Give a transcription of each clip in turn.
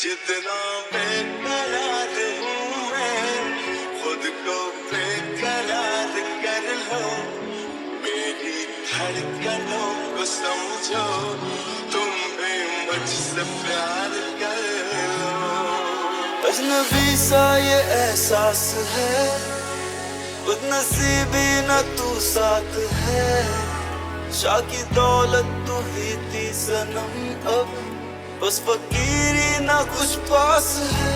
जितना बेकरार हूँ मैं खुद को बेकरार कर लो मेरी धड़कनों को समझो तुम भी मुझसे प्यार कर लो अजनबी सा ये एहसास है बदनसीबी न तू साथ है शाह की दौलत तू ही थी सनम अब बस फकीरी ना कुछ पास है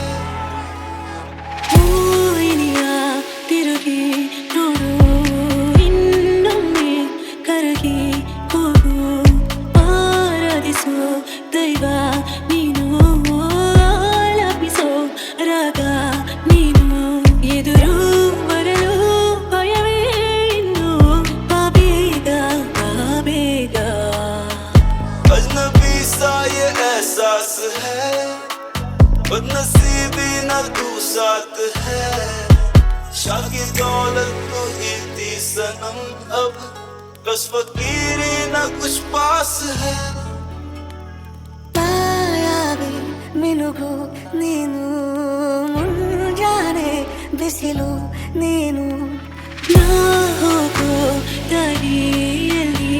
ಹೂವಿನಿಯ ತಿರುಗಿ ನೋಡು ಇನ್ನೊಮ್ಮೆ ಕರಗಿ ಹೋಗು ಆರಾಧಿಸೋ ದೈವ ನೀನು ಆಲಾಪಿಸೋ ರಾಗ ನೀನು ಎದುರು ಬರಲು ಭಯವೇ ಇನ್ನು ಬಾ ಬೇಗ ಬಾ ಬೇಗ अजनबी सा ये एहसास है बदनसीबी ना तू साथ है शाह की दौलत तो ही थी सनम अब बस फकीरी ना कुछ पास है ಮಾಯಾವಿ ಮಿನುಗು ನೀನು ಮುಂಜಾನೆ ಬಿಸಿಲು ನೀನು ನಾ ಹೋಗೋ ದಾರಿಯಲ್ಲಿ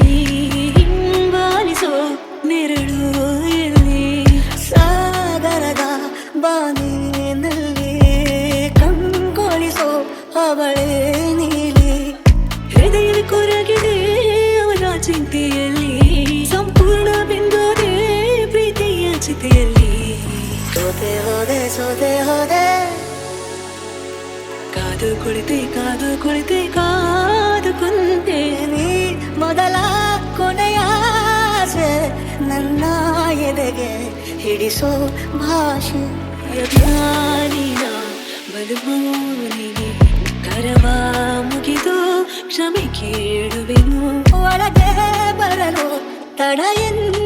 ಹಿಂಬಾಲಿಸೋ ನೆರಳು ಎಲ್ಲಿ ಸಾಗರದ ಬಾನಿನಲ್ಲಿ ಕಂಗೊಳಿಸೋ ಅವಳೇ ನೀಲಿ ಹೃದಯ ಕೊರಗಿದೆ ಅವನ ಚಿಂತೆಯಲ್ಲಿ ಸಂಪೂರ್ಣ ಬಿಂದೋದೆ ಪ್ರೀತಿಯ ಚಿತೆಯಲ್ಲಿ ಸೋತೆ ಹೋದೆ ಕಾದು ಕುಳಿತೆ ಕಾದು ಕುಂತೆ ನೀ ಮೊದಲ ಕೊನೆಯ ಆಸೆ ನನ್ನ ಎದೆಗೆ ಹಿಡಿಸೋ ಭಾಷೆ ಅಭಿಮಾನಿನ ಬಲುಮೌನಿಗೆ ಕರವ ಮುಗಿದು ಕ್ಷಮೆ ಕೇಳುವೆನು ಒಳಗೆ ಬರಲು ತಡ ಎಂದು